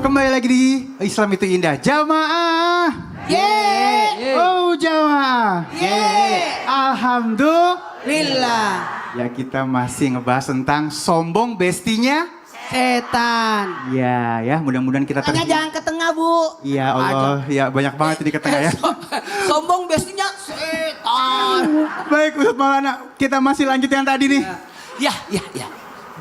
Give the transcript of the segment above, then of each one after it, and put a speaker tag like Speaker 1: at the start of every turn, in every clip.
Speaker 1: Kembali lagi di Islam itu Indah. Jamaah.
Speaker 2: Yeay.
Speaker 1: Oh jamaah.
Speaker 2: Yeay.
Speaker 1: Alhamdulillah. Ya kita masih ngebahas tentang sombong bestinya
Speaker 2: Setan.
Speaker 1: ya mudah-mudahan kita
Speaker 2: Tanya jangan ke tengah, Bu.
Speaker 1: Ya Allah, ya banyak banget ini ke tengah ya.
Speaker 2: Sombong bestinya setan.
Speaker 1: Baik Ustadz Maulana, kita masih lanjut yang tadi nih.
Speaker 2: Ya.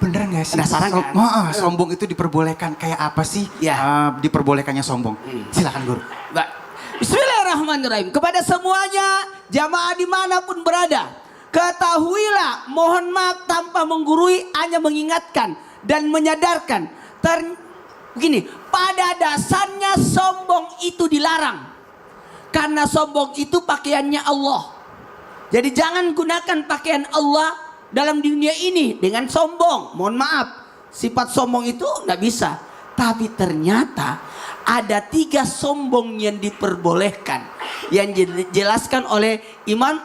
Speaker 1: Bener gak sih?
Speaker 2: Penasaran kan?
Speaker 1: Sombong itu diperbolehkan kayak apa sih?
Speaker 2: Ya.
Speaker 1: Diperbolehkannya sombong. Silakan guru.
Speaker 2: Baik. Bismillahirrahmanirrahim. Kepada semuanya, jamaah dimanapun berada, ketahuilah, mohon maaf tanpa menggurui, hanya mengingatkan dan menyadarkan. Begini, pada dasarnya sombong itu dilarang. Karena sombong itu pakaiannya Allah. Jadi jangan gunakan pakaian Allah dalam dunia ini dengan sombong. Mohon maaf, sifat sombong itu nggak bisa. Tapi ternyata ada 3 sombong yang diperbolehkan, yang dijelaskan oleh Imam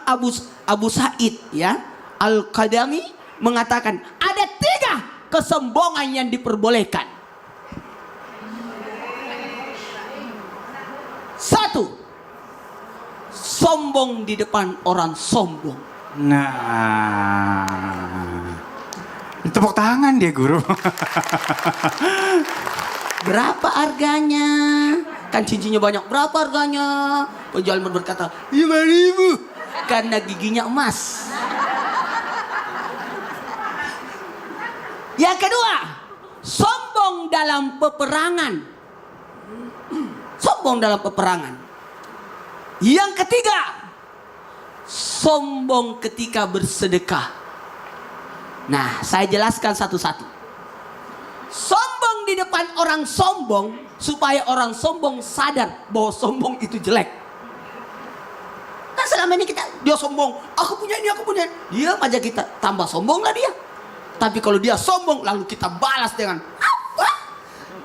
Speaker 2: Abu Sa'id ya Al-Qadami mengatakan ada 3 kesombongan yang diperbolehkan. 1, sombong di depan orang sombong.
Speaker 1: Nah, tepuk tangan dia guru.
Speaker 2: Berapa harganya? Kan cincinnya banyak. Berapa harganya? Penjual berkata 5.000. Karena giginya emas. Yang kedua, sombong dalam peperangan. Sombong dalam peperangan. Yang ketiga, sombong ketika bersedekah. Nah, saya jelaskan satu-satu. Sombong di depan orang sombong, supaya orang sombong sadar bahwa sombong itu jelek. Kan selama ini dia sombong, aku punya ini, aku punya ini. Dia aja kita tambah sombong lah dia. Tapi kalau dia sombong, lalu kita balas dengan apa?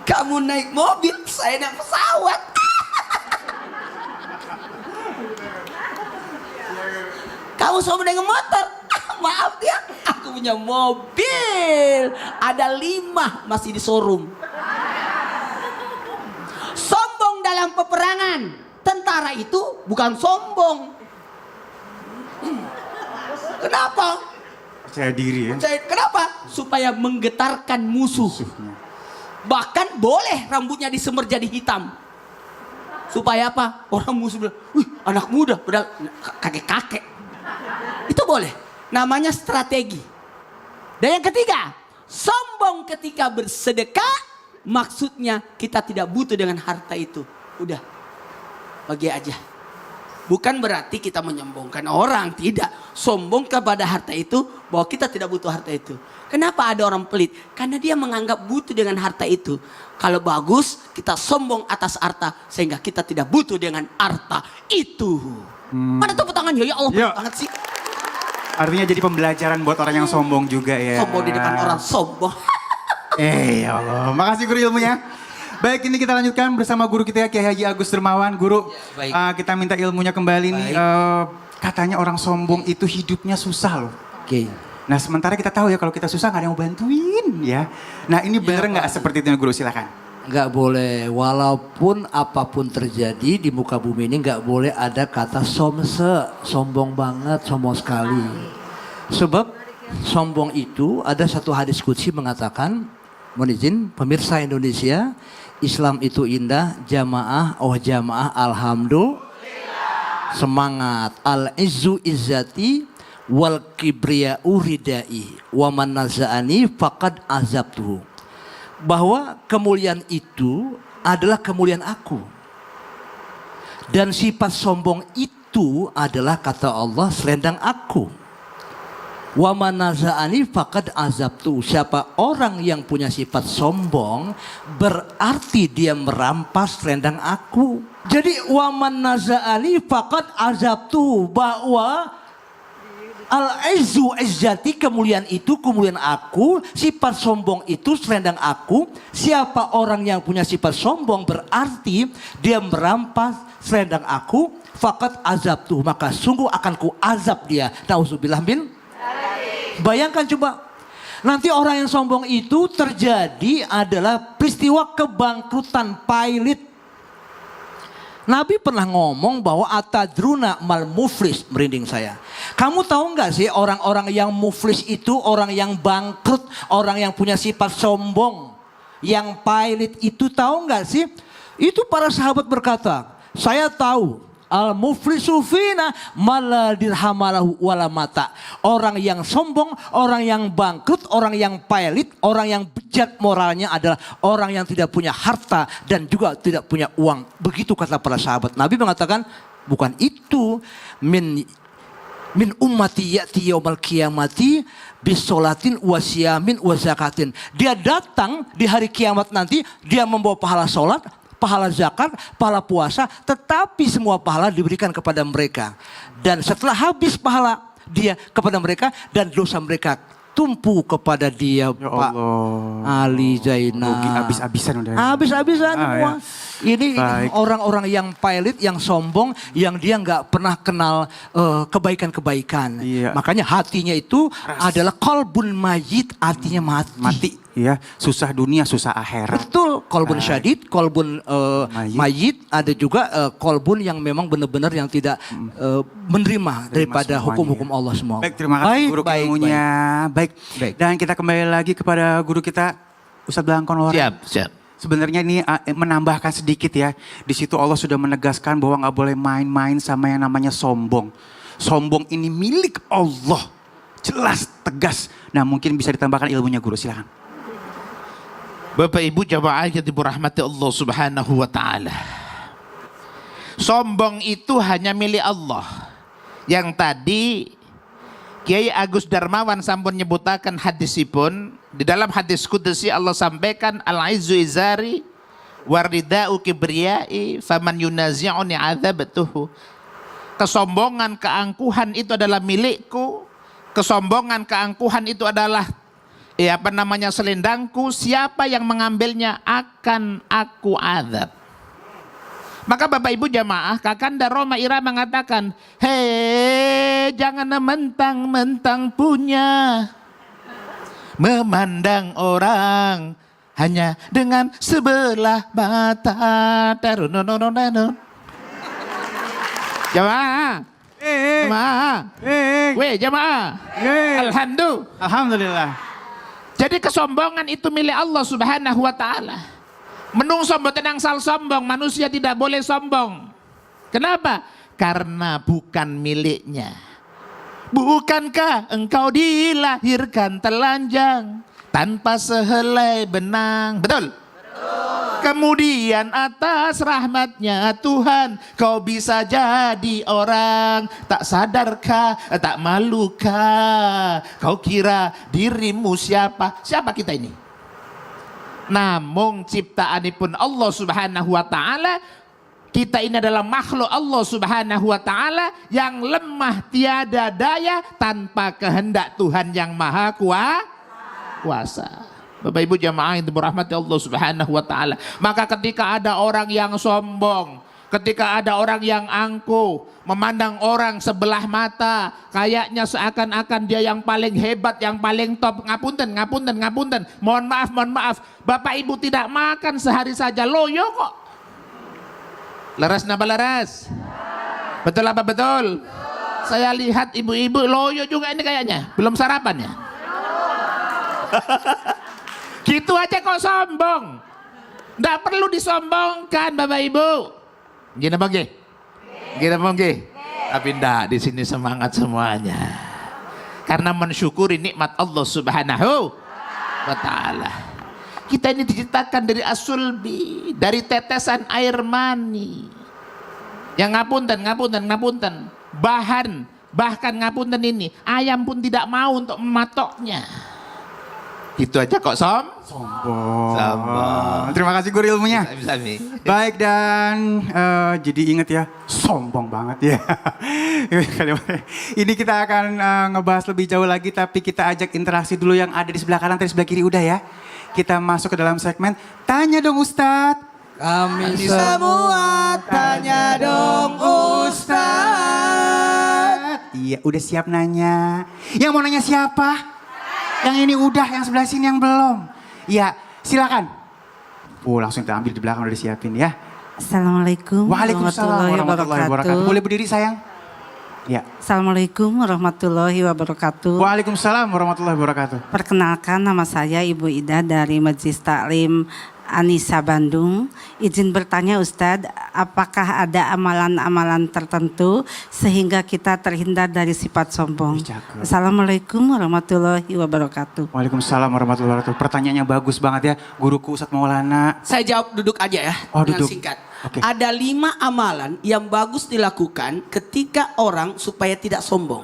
Speaker 2: Kamu naik mobil, saya naik pesawat. Kamu sombong dengan motor. Maaf ya, aku punya mobil. Ada 5 masih di showroom. Sombong dalam peperangan. Tentara itu bukan sombong. Kenapa?
Speaker 1: Percaya diri ya.
Speaker 2: Kenapa? Supaya menggetarkan musuh. Bahkan boleh rambutnya disemir jadi hitam. Supaya apa? Orang musuh bilang, wih anak muda, padahal kakek-kakek. Itu boleh. Namanya strategi. Dan yang ketiga, sombong ketika bersedekah. Maksudnya kita tidak butuh dengan harta itu. Udah, bagi aja. Bukan berarti kita menyombongkan orang. Tidak, sombong kepada harta itu bahwa kita tidak butuh harta itu. Kenapa ada orang pelit? Karena dia menganggap butuh dengan harta itu. Kalau bagus, kita sombong atas harta sehingga kita tidak butuh dengan harta itu. Mana tepuk tangan ya Allah,
Speaker 1: Yo.
Speaker 2: banget sih.
Speaker 1: Artinya jadi pembelajaran buat orang yang sombong juga ya.
Speaker 2: Sombong di depan orang sombong.
Speaker 1: Ya Allah, makasih guru ilmunya. Baik, ini kita lanjutkan bersama guru kita Kiai Haji Agus Dermawan. Guru,
Speaker 2: baik.
Speaker 1: Kita minta ilmunya kembali nih. Katanya orang sombong itu hidupnya susah loh.
Speaker 2: Oke.
Speaker 1: Nah sementara kita tahu ya kalau kita susah gak ada yang mau bantuin ya. Nah ini bener nggak seperti itu guru, silakan.
Speaker 3: Nggak boleh, walaupun apapun terjadi di muka bumi ini nggak boleh ada kata sombong banget, sombong sekali. Sebab sombong itu ada satu hadis qudsi mengatakan, mohon izin pemirsa Indonesia, Islam itu indah, jamaah, alhamdulillah. Semangat, al-izzu izzati wal kibriya'u ridai wa man naza'ani faqad azabtuhu. Bahwa kemuliaan itu adalah kemuliaan aku. Dan sifat sombong itu adalah kata Allah selendang aku. Wa man naza'ani faqad azabtu. Siapa orang yang punya sifat sombong berarti dia merampas selendang aku. Jadi wa man naza'ani faqad azabtu, bahwa al-izzu izzati, kemuliaan itu kemuliaan aku, sifat sombong itu selendang aku. Siapa orang yang punya sifat sombong berarti dia merampas selendang aku. Faqad azabtu, maka sungguh akan ku azab dia. Nauzubillah min. Bayangkan coba, Nanti orang yang sombong itu terjadi adalah peristiwa kebangkrutan pilot. Nabi pernah ngomong bahwa atadruna mal muflis, merinding saya. Kamu tahu nggak sih orang-orang yang muflis itu orang yang bangkrut, orang yang punya sifat sombong, yang pilot itu tahu nggak sih? Itu para sahabat berkata, saya tahu. Al muflisu fina mala dirhamalahu wala mata. Orang yang sombong, orang yang bangkrut, orang yang pailit, orang yang bejat moralnya adalah orang yang tidak punya harta dan juga tidak punya uang. Begitu kata para sahabat. Nabi mengatakan bukan itu. Min ummati ya'ti yaumal qiyamati bisolatin wa siyamin wa zakatin. Dia datang di hari kiamat nanti, dia membawa pahala solat, pahala zakat, pahala puasa, tetapi semua pahala diberikan kepada mereka. Dan setelah habis pahala dia kepada mereka dan dosa mereka tumpu kepada dia,
Speaker 1: Ya
Speaker 3: Pak
Speaker 1: Allah.
Speaker 3: Ali Zainal.
Speaker 1: Rugi habis-habisan udah.
Speaker 3: Habis-habisan semua.
Speaker 1: Ya.
Speaker 3: Ini
Speaker 1: Baik.
Speaker 3: orang-orang yang pilot, yang sombong, yang dia nggak pernah kenal kebaikan-kebaikan.
Speaker 1: Iya.
Speaker 3: Makanya hatinya itu adalah kolbun mayit, artinya mati.
Speaker 1: Mati ya, susah dunia, susah akhirat.
Speaker 3: Betul, kolbun
Speaker 1: Baik.
Speaker 3: syadid, kolbun mayit, ada juga kolbun yang memang benar-benar yang tidak menerima daripada
Speaker 1: semuanya.
Speaker 3: hukum-hukum Allah semua.
Speaker 1: Baik, terima kasih guru ilmunya. Baik.
Speaker 3: Baik.
Speaker 1: Dan kita kembali lagi kepada guru kita Ustadz Blangkon Loren.
Speaker 2: Siap.
Speaker 1: Sebenarnya ini menambahkan sedikit ya. Di situ Allah sudah menegaskan bahwa nggak boleh main-main sama yang namanya sombong. Sombong ini milik Allah. Jelas, tegas. Nah mungkin bisa ditambahkan ilmunya guru, silakan.
Speaker 4: Bapak Ibu jamaah yang dirahmati Allah Subhanahu wa taala. Sombong itu hanya milik Allah. Yang tadi Kiai Agus Darmawan sampun nyebutakan hadisipun, di dalam hadis kudusi Allah sampaikan al-izzu izari waridau kibriyai faman yunazi'uni adzabtuhu. Kesombongan, keangkuhan itu adalah milikku. Kesombongan, keangkuhan itu adalah selendangku. Siapa yang mengambilnya akan aku azab. Maka Bapak Ibu jamaah, Kakanda Roma Ira mengatakan, hei jangan mentang-mentang punya, memandang orang hanya dengan sebelah mata. Jamaah, jamaah, weh jamaah,
Speaker 1: Alhamdulillah.
Speaker 4: Jadi kesombongan itu milik Allah Subhanahu wa taala. Menungso mboten angsal sombong, manusia tidak boleh sombong. Kenapa? Karena bukan miliknya. Bukankah engkau dilahirkan telanjang tanpa sehelai benang? Betul? Kemudian atas rahmatnya Tuhan kau bisa jadi orang. Tak sadarkah, tak malukah? Kau kira dirimu siapa? Siapa kita ini? Namun ciptaanipun Allah Subhanahu wa taala, kita ini adalah makhluk Allah Subhanahu wa taala yang lemah tiada daya tanpa kehendak Tuhan yang maha kuasa. Bapak Ibu jamaah yang dirahmati Allah Subhanahu wa taala. Maka ketika ada orang yang sombong, ketika ada orang yang angkuh, memandang orang sebelah mata, kayaknya seakan-akan dia yang paling hebat, yang paling top. Ngapunten. Mohon maaf. Bapak Ibu tidak makan sehari saja, loyo kok. Leras napa leras? Betul apa betul? Saya lihat ibu-ibu loyo juga ini kayaknya. Belum sarapan ya? Gitu aja kok sombong. Nggak perlu disombongkan Bapak Ibu. Gini bang G. Tapi enggak, di sini semangat semuanya. Karena mensyukuri nikmat Allah Subhanahu wa taala. Kita ini diciptakan dari asulbi, dari tetesan air mani. Yang ngapunten. Bahkan ngapunten ini, ayam pun tidak mau untuk mematoknya. Gitu aja kok
Speaker 1: Sombong.
Speaker 4: Sombong.
Speaker 1: Terima kasih guru ilmunya.
Speaker 4: Bisa nih.
Speaker 1: Baik dan jadi ingat ya, sombong banget ya. Ini kita akan ngebahas lebih jauh lagi, tapi kita ajak interaksi dulu yang ada di sebelah kanan, di sebelah kiri udah ya. Kita masuk ke dalam segmen Tanya Dong Ustadz.
Speaker 3: Kami semua tanya dong Ustadz.
Speaker 1: Iya, udah siap nanya. Yang mau nanya siapa? Yang ini udah, yang sebelah sini yang belum. Ya, silakan. Langsung kita ambil di belakang udah disiapin ya.
Speaker 5: Assalamualaikum
Speaker 1: Waalaikumsalam warahmatullahi wabarakatuh. Boleh berdiri sayang? Ya.
Speaker 5: Assalamualaikum warahmatullahi wabarakatuh.
Speaker 1: Waalaikumsalam warahmatullahi wabarakatuh.
Speaker 5: Perkenalkan, nama saya Ibu Ida dari Majelis Taklim Anisa Bandung. Izin bertanya Ustadz, apakah ada amalan-amalan tertentu sehingga kita terhindar dari sifat sombong? Assalamualaikum warahmatullahi wabarakatuh.
Speaker 1: Waalaikumsalam warahmatullahi wabarakatuh. Pertanyaannya bagus banget ya, guruku Ustadz Maulana.
Speaker 2: Saya jawab duduk aja ya, dengan
Speaker 1: Duduk.
Speaker 2: singkat.
Speaker 1: Oke.
Speaker 2: Ada 5 amalan yang bagus dilakukan ketika orang supaya tidak sombong.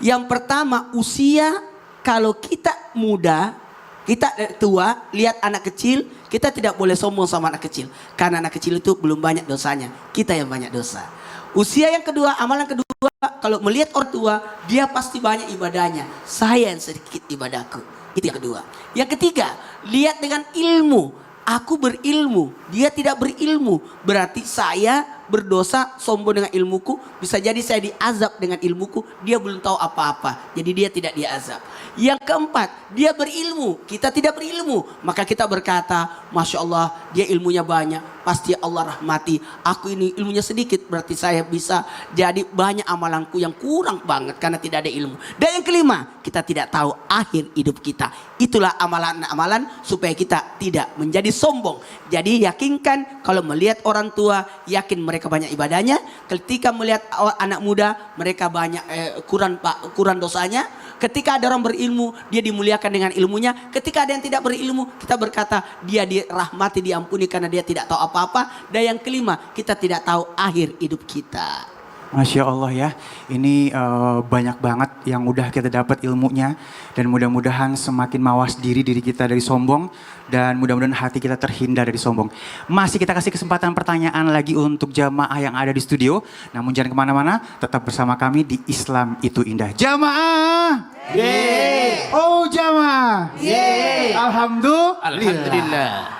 Speaker 2: Yang pertama, usia. Kalau kita muda, kita tua, lihat anak kecil, kita tidak boleh sombong sama anak kecil. Karena anak kecil itu belum banyak dosanya, kita yang banyak dosa. Usia yang kedua, amalan kedua, kalau melihat orang tua, dia pasti banyak ibadahnya. Saya yang sedikit ibadahku. Itu yang kedua. Yang ketiga, lihat dengan ilmu. Aku berilmu, dia tidak berilmu. Berarti saya berdosa, sombong dengan ilmuku. Bisa jadi saya diazab dengan ilmuku. Dia belum tahu apa-apa, jadi dia tidak diazab. Yang keempat, dia berilmu, kita tidak berilmu. Maka kita berkata, Masya Allah, dia ilmunya banyak, pasti Allah rahmati. Aku ini ilmunya sedikit, berarti saya bisa jadi banyak amalanku yang kurang banget karena tidak ada ilmu. Dan yang kelima, kita tidak tahu akhir hidup kita. Itulah amalan-amalan supaya kita tidak menjadi sombong. Jadi yakinkan kalau melihat orang tua, yakin mereka banyak ibadahnya. Ketika melihat anak muda, mereka banyak kurang dosanya. Ketika ada orang berilmu, dia dimuliakan dengan ilmunya. Ketika ada yang tidak berilmu, kita berkata dia dirahmati, diampuni karena dia tidak tahu apa-apa. Dan yang kelima, kita tidak tahu akhir hidup kita.
Speaker 1: Masya Allah ya, ini banyak banget yang udah kita dapat ilmunya. Dan mudah-mudahan semakin mawas diri kita dari sombong. Dan mudah-mudahan hati kita terhindar dari sombong. Masih kita kasih kesempatan pertanyaan lagi untuk jamaah yang ada di studio. Namun jangan kemana-mana, tetap bersama kami di Islam Itu Indah. Jamaah! Yeay! Oh jamaah! Yeay! Alhamdulillah!
Speaker 4: Alhamdulillah.